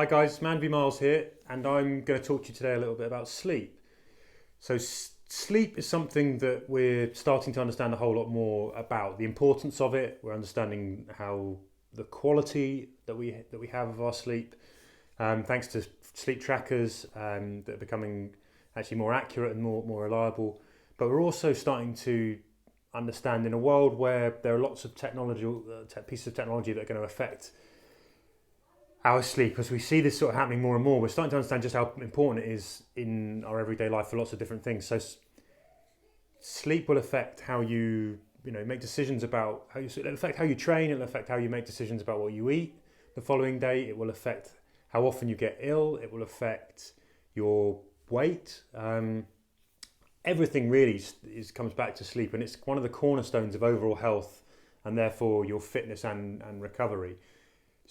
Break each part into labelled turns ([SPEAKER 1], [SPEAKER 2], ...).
[SPEAKER 1] Hi guys, Man v Miles here, and I'm going to talk to you today a little bit about sleep. So sleep is something that we're starting to understand a whole lot more about. The importance of it. We're understanding how the quality that we have of our sleep, thanks to sleep trackers that are becoming actually more accurate and more reliable. But we're also starting to understand in a world where there are lots of pieces of technology that are going to affect our sleep. As we see this sort of happening more and more, we're starting to understand just how important it is in our everyday life for lots of different things. So sleep will affect how you make decisions about how you sleep. It'll affect how you train. It'll affect how you make decisions about what you eat the following day. It will affect how often you get ill. It will affect your weight. Everything really comes back to sleep, and it's one of the cornerstones of overall health and therefore your fitness and recovery.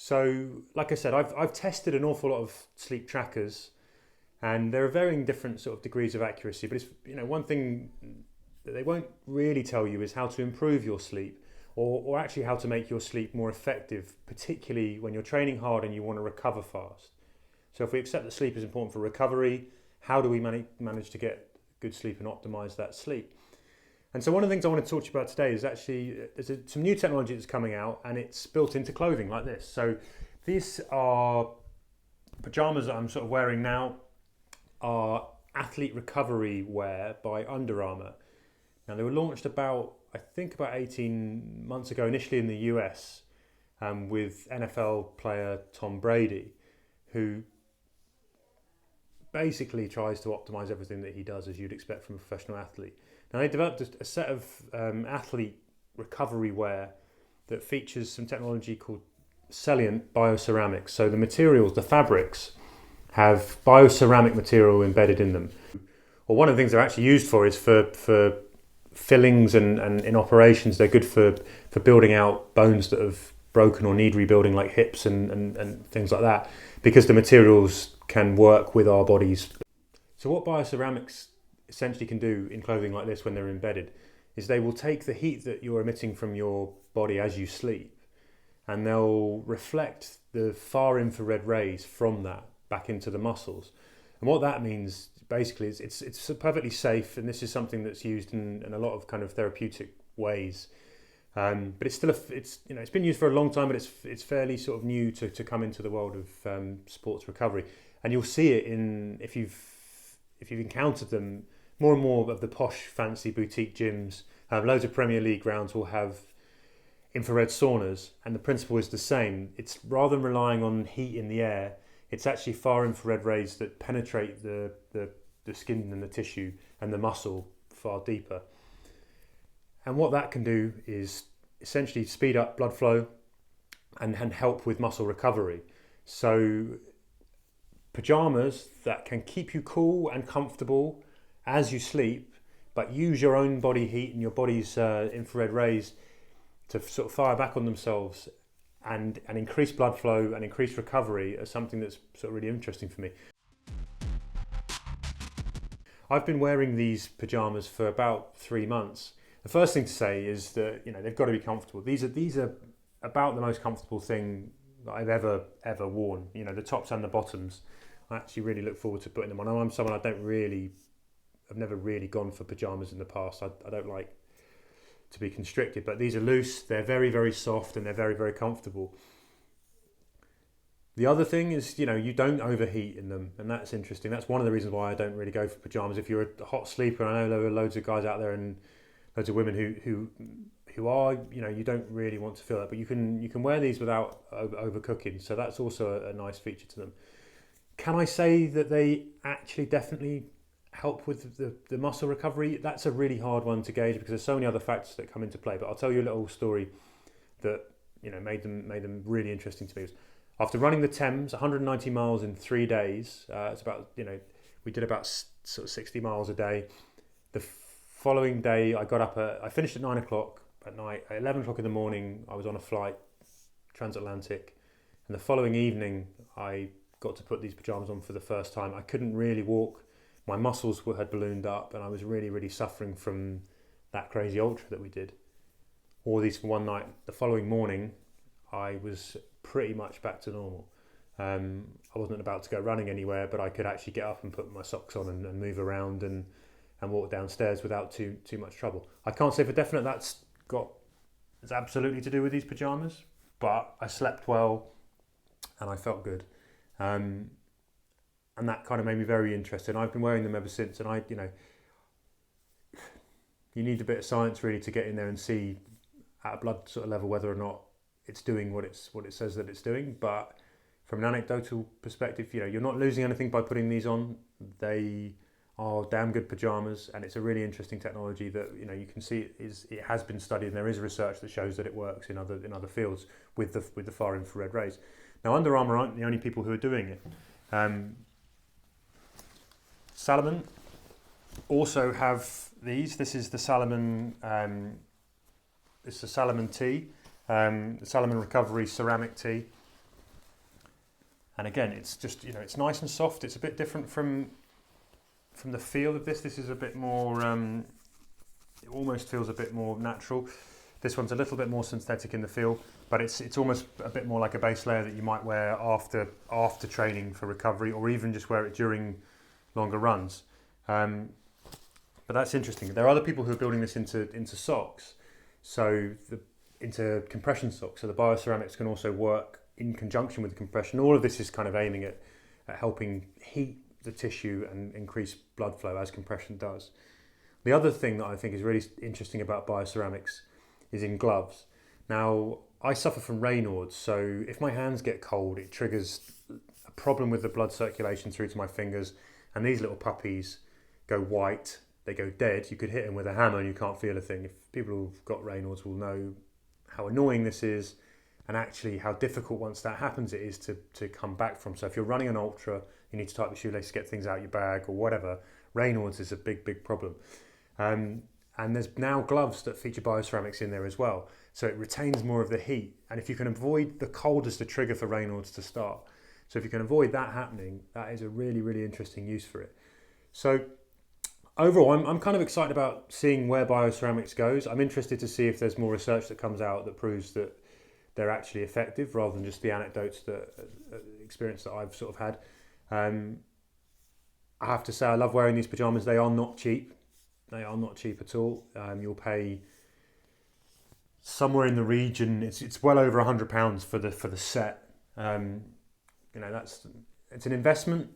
[SPEAKER 1] So, like I said, I've tested an awful lot of sleep trackers, and there are varying different sort of degrees of accuracy. But it's one thing that they won't really tell you is how to improve your sleep, or actually how to make your sleep more effective, particularly when you're training hard and you want to recover fast. So, if we accept that sleep is important for recovery, how do we manage to get good sleep and optimize that sleep? And so one of the things I want to talk to you about today is actually there's some new technology that's coming out, and it's built into clothing like this. So these are pajamas that I'm sort of wearing now, are athlete recovery wear by Under Armour. Now they were launched about 18 months ago, initially in the US, with NFL player Tom Brady, who basically tries to optimize everything that he does, as you'd expect from a professional athlete. Now they developed a set of athlete recovery wear that features some technology called salient bioceramics. So the materials, the fabrics, have bioceramic material embedded in them. Well, one of the things they're actually used for is for fillings, and in operations they're good for building out bones that have broken or need rebuilding, like hips and things like that, because the materials can work with our bodies. So what bioceramics essentially can do in clothing like this when they're embedded is they will take the heat that you're emitting from your body as you sleep, and they'll reflect the far infrared rays from that back into the muscles. And what that means basically is it's perfectly safe, and this is something that's used in a lot of kind of therapeutic ways. But it's still it's been used for a long time, but it's fairly sort of new to come into the world of sports recovery. And you'll see it if you've encountered them. More and more of the posh, fancy boutique gyms, loads of Premier League grounds will have infrared saunas, and the principle is the same. It's rather than relying on heat in the air, it's actually far infrared rays that penetrate the skin and the tissue and the muscle far deeper. And what that can do is essentially speed up blood flow and help with muscle recovery. So pajamas that can keep you cool and comfortable as you sleep, but use your own body heat and your body's infrared rays to sort of fire back on themselves and increase blood flow and increase recovery, is something that's sort of really interesting for me. I've been wearing these pajamas for about 3 months. The first thing to say is that they've got to be comfortable. These are about the most comfortable thing that I've ever worn. The tops and the bottoms. I actually really look forward to putting them on. I'm someone I've never really gone for pajamas in the past. I don't like to be constricted, but these are loose, they're very, very soft, and they're very, very comfortable. The other thing is, you don't overheat in them, and that's interesting. That's one of the reasons why I don't really go for pajamas. If you're a hot sleeper, I know there are loads of guys out there and loads of women who are, you don't really want to feel that, but you can wear these without overcooking, so that's also a nice feature to them. Can I say that they actually definitely help with the muscle recovery? That's a really hard one to gauge because there's so many other factors that come into play. But I'll tell you a little story that made them really interesting to me. After running the Thames 190 miles in 3 days, it's about we did about sort of 60 miles a day. The following day, I finished at 9 o'clock at night. At 11 o'clock in the morning, I was on a flight transatlantic, and the following evening, I got to put these pajamas on for the first time. I couldn't really walk. My muscles had ballooned up, and I was really, really suffering from that crazy ultra that we did. All these for one night. The following morning, I was pretty much back to normal. I wasn't about to go running anywhere, but I could actually get up and put my socks on and move around and walk downstairs without too much trouble. I can't say for definite it's absolutely to do with these pyjamas, but I slept well and I felt good. And that kind of made me very interested. I've been wearing them ever since, and you need a bit of science really to get in there and see at a blood sort of level whether or not it's doing what it says that it's doing. But from an anecdotal perspective, you're not losing anything by putting these on. They are damn good pyjamas, and it's a really interesting technology that you can see it has been studied, and there is research that shows that it works in other fields with the far infrared rays. Now, Under Armour aren't the only people who are doing it. Salomon also have these. This is the Salomon. It's the Salomon tee, the Salomon Recovery ceramic tee. And again, it's just it's nice and soft. It's a bit different from the feel of this. This is a bit more. It almost feels a bit more natural. This one's a little bit more synthetic in the feel, but it's almost a bit more like a base layer that you might wear after training for recovery, or even just wear it during longer runs. But that's interesting. There are other people who are building this into socks, into compression socks. So the bioceramics can also work in conjunction with the compression. All of this is kind of aiming at helping heat the tissue and increase blood flow as compression does. The other thing that I think is really interesting about bioceramics is in gloves. Now, I suffer from Raynaud's, so if my hands get cold, it triggers a problem with the blood circulation through to my fingers, and these little puppies go white, they go dead. You could hit them with a hammer and you can't feel a thing. If people who've got Raynaud's will know how annoying this is, and actually how difficult once that happens it is to come back from. So if you're running an ultra, you need to tighten the shoelace to get things out of your bag or whatever. Raynaud's is a big problem. And there's now gloves that feature bioceramics in there as well. So it retains more of the heat. And if you can avoid the cold as the trigger for Raynaud's to start. So if you can avoid that happening, that is a really, really interesting use for it. So overall, I'm kind of excited about seeing where bioceramics goes. I'm interested to see if there's more research that comes out that proves that they're actually effective rather than just the anecdotes, experience that I've sort of had. I have to say I love wearing these pyjamas. They are not cheap. They are not cheap at all. You'll pay somewhere in the region. It's well over £100 for the set. It's an investment.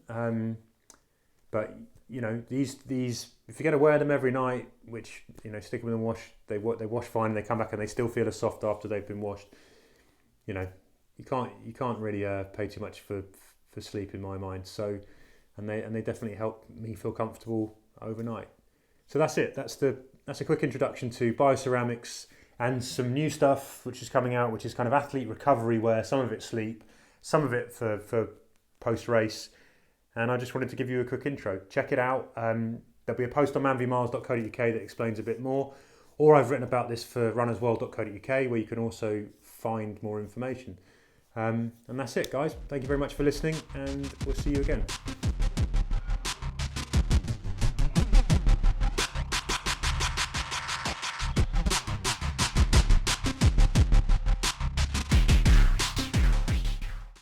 [SPEAKER 1] But these if you're going to wear them every night, which stick them in the wash, they wash fine and they come back and they still feel as soft after they've been washed. You can't really pay too much for sleep in my mind. So, and they definitely help me feel comfortable overnight. So that's it. That's a quick introduction to bioceramics and some new stuff which is coming out, which is kind of athlete recovery wear. Some of it sleep, some of it for post race. And I just wanted to give you a quick intro. Check it out. There'll be a post on manvmiles.co.uk that explains a bit more. Or I've written about this for runnersworld.co.uk, where you can also find more information. And that's it, guys. Thank you very much for listening, and we'll see you again.